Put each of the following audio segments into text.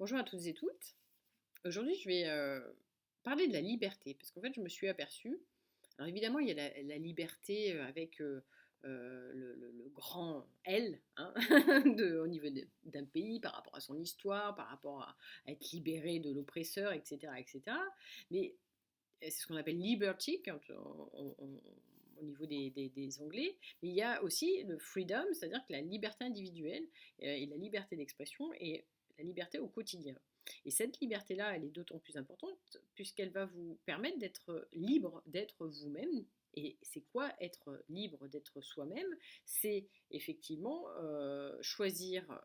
Bonjour à toutes et toutes. Aujourd'hui, je vais parler de la liberté, parce qu'en fait, je me suis aperçue. Alors évidemment, il y a la liberté avec le grand L, hein, au niveau d'un pays, par rapport à son histoire, par rapport à être libéré de l'oppresseur, etc., etc. Mais c'est ce qu'on appelle liberty au niveau des Anglais. Mais il y a aussi le freedom, c'est-à-dire que la liberté individuelle et la liberté d'expression et la liberté au quotidien. Et cette liberté-là, elle est d'autant plus importante puisqu'elle va vous permettre d'être libre d'être vous-même. Et c'est quoi être libre d'être soi-même? C'est effectivement choisir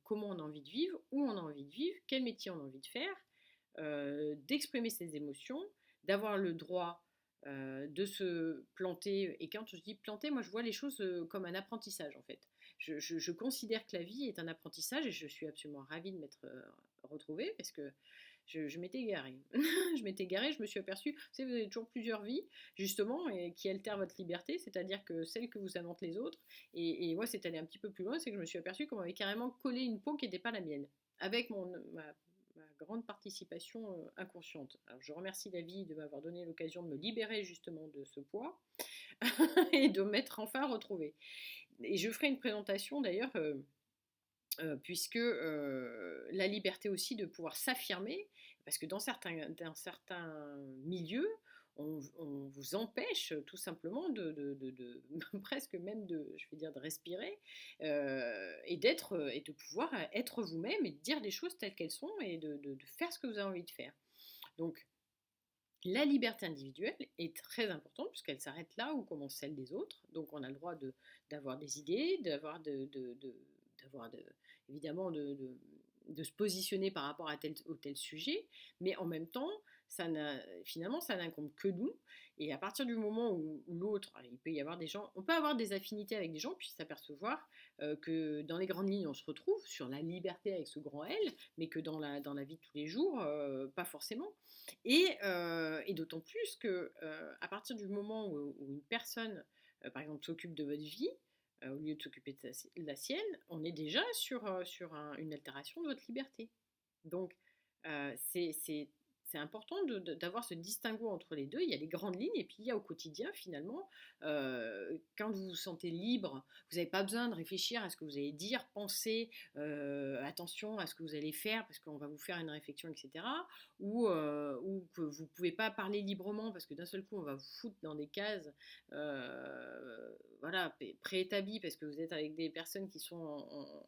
comment on a envie de vivre, où on a envie de vivre, quel métier on a envie de faire, d'exprimer ses émotions, d'avoir le droit de se planter. Et quand je dis planter, moi je vois les choses comme un apprentissage en fait. Je considère que la vie est un apprentissage et je suis absolument ravie de m'être retrouvée parce que je m'étais égarée. Je m'étais égarée, je me suis aperçue, vous savez, vous avez toujours plusieurs vies, justement, et qui altèrent votre liberté, c'est-à-dire que celle que vous inventent les autres. Et moi, c'est allé un petit peu plus loin, c'est que je me suis aperçue qu'on m'avait carrément collé une peau qui n'était pas la mienne, avec ma grande participation inconsciente. Alors, je remercie la vie de m'avoir donné l'occasion de me libérer justement de ce poids et de m'être enfin retrouvée. Et je ferai une présentation d'ailleurs, puisque la liberté aussi de pouvoir s'affirmer, parce que dans certains milieux, on vous empêche tout simplement presque même je vais dire, de respirer et de pouvoir être vous-même et de dire les choses telles qu'elles sont et de faire ce que vous avez envie de faire. Donc, la liberté individuelle est très importante puisqu'elle s'arrête là où commence celle des autres. Donc on a le droit d'avoir des idées, d'avoir évidemment de se positionner par rapport à tel ou tel sujet, mais en même temps, finalement, ça n'incombe que nous. Et à partir du moment où l'autre, il peut y avoir des gens, on peut avoir des affinités avec des gens, puis s'apercevoir que dans les grandes lignes, on se retrouve sur la liberté avec ce grand L, mais que dans la vie de tous les jours, pas forcément. Et d'autant plus que à partir du moment où une personne, par exemple, s'occupe de votre vie, au lieu de s'occuper de la sienne, on est déjà sur une altération de votre liberté. Donc, c'est important d'avoir ce distinguo entre les deux. Il y a les grandes lignes et puis il y a au quotidien, finalement, quand vous vous sentez libre, vous n'avez pas besoin de réfléchir à ce que vous allez dire, penser, attention à ce que vous allez faire parce qu'on va vous faire une réflexion, etc. Ou que vous ne pouvez pas parler librement parce que d'un seul coup, on va vous foutre dans des cases voilà, préétablies parce que vous êtes avec des personnes qui sont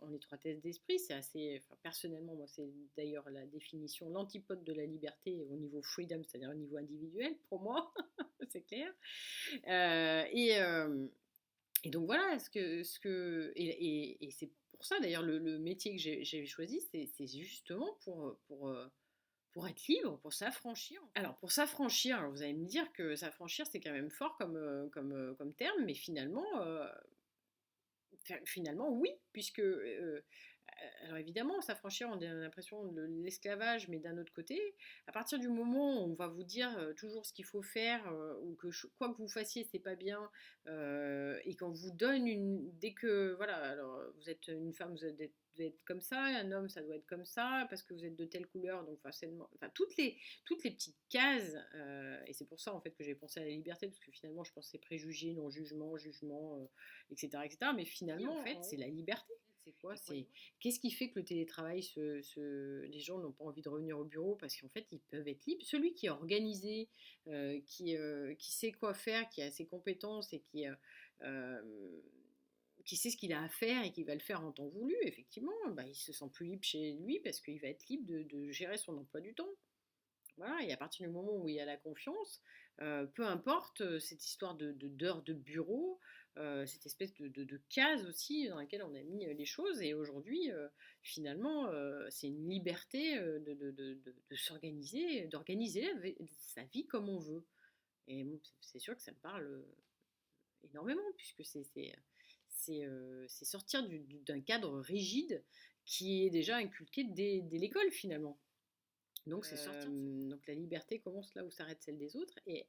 en étroitesse d'esprit. C'est assez, enfin, personnellement, moi, c'est d'ailleurs la définition, l'antipode de la liberté au niveau freedom, c'est-à-dire au niveau individuel, pour moi, c'est clair. Et donc voilà, et c'est pour ça d'ailleurs le métier que j'ai choisi, c'est justement pour être libre, pour s'affranchir. Alors pour s'affranchir, vous allez me dire que s'affranchir c'est quand même fort comme terme, mais finalement oui, puisque alors évidemment, s'affranchir, on a l'impression de l'esclavage, mais d'un autre côté, à partir du moment où on va vous dire toujours ce qu'il faut faire, ou que quoi que vous fassiez, c'est pas bien, et qu'on vous donne dès que, voilà, alors vous êtes une femme, devez être comme ça, un homme, ça doit être comme ça, parce que vous êtes de telle couleur, donc forcément, enfin, toutes les petites cases, et c'est pour ça en fait que j'ai pensé à la liberté, parce que finalement, je pensais préjugés, non-jugement, jugement, etc., etc., mais finalement, en fait, c'est la liberté. C'est quoi? C'est Qu'est-ce qui fait que le télétravail, les gens n'ont pas envie de revenir au bureau parce qu'en fait, ils peuvent être libres. Celui qui est organisé, qui sait quoi faire, qui a ses compétences et qui sait ce qu'il a à faire et qui va le faire en temps voulu, effectivement, bah, il se sent plus libre chez lui parce qu'il va être libre de gérer son emploi du temps. Voilà, et à partir du moment où il y a la confiance, peu importe cette histoire d'heures de bureau, cette espèce de case aussi dans laquelle on a mis les choses. Et aujourd'hui, finalement, c'est une liberté de s'organiser, d'organiser sa vie comme on veut. Et bon, c'est sûr que ça me parle énormément, puisque c'est sortir d'un cadre rigide qui est déjà inculqué dès l'école, finalement. Donc c'est sortir donc la liberté commence là où s'arrête celle des autres et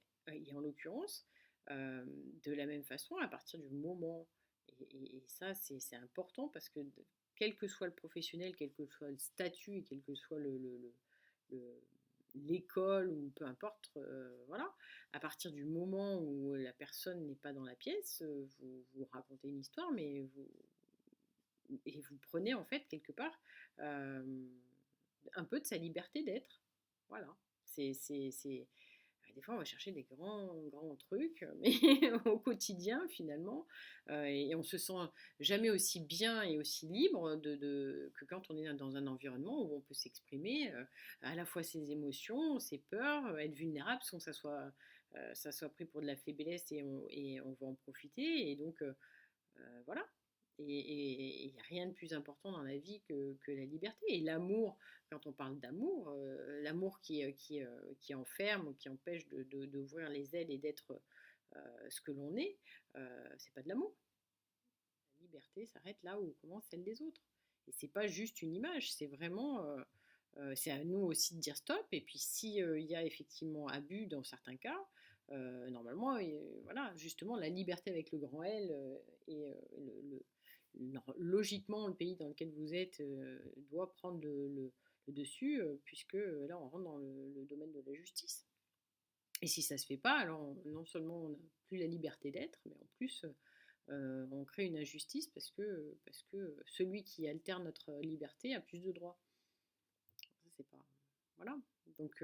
en l'occurrence, de la même façon, à partir du moment et ça c'est important parce que quel que soit le professionnel, quel que soit le statut et quel que soit le- l'école ou peu importe, voilà, à partir du moment où la personne n'est pas dans la pièce, vous racontez une histoire, mais vous prenez en fait quelque part euh, un peu de sa liberté d'être. Voilà. C'est des fois, on va chercher des grands trucs, mais au quotidien, finalement, et on se sent jamais aussi bien et aussi libre que quand on est dans un environnement où on peut s'exprimer à la fois ses émotions, ses peurs, être vulnérable sans que ça soit pris pour de la faiblesse et on va en profiter. Et donc, voilà. Et il n'y a rien de plus important dans la vie que la liberté. Et l'amour, quand on parle d'amour, l'amour qui enferme ou qui empêche d'ouvrir les ailes et d'être ce que l'on est, c'est pas de l'amour. La liberté s'arrête là où commence celle des autres. Et c'est pas juste une image, c'est vraiment. C'est à nous aussi de dire stop. Et puis, s'il y a effectivement abus dans certains cas, normalement, voilà, justement, la liberté avec le grand L et logiquement, le pays dans lequel vous êtes doit prendre le dessus, puisque là, on rentre dans le domaine de la justice. Et si ça ne se fait pas, alors non seulement on n'a plus la liberté d'être, mais en plus, on crée une injustice parce que celui qui altère notre liberté a plus de droits. Ça, c'est pas. Voilà. Donc,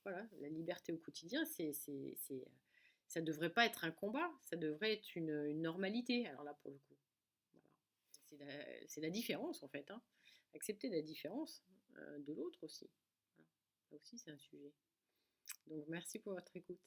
voilà, la liberté au quotidien, ça devrait pas être un combat, ça devrait être une normalité. Alors là, pour le coup, voilà. C'est la différence, en fait. Hein. Accepter la différence de l'autre aussi. Voilà. Ça aussi, c'est un sujet. Donc, merci pour votre écoute.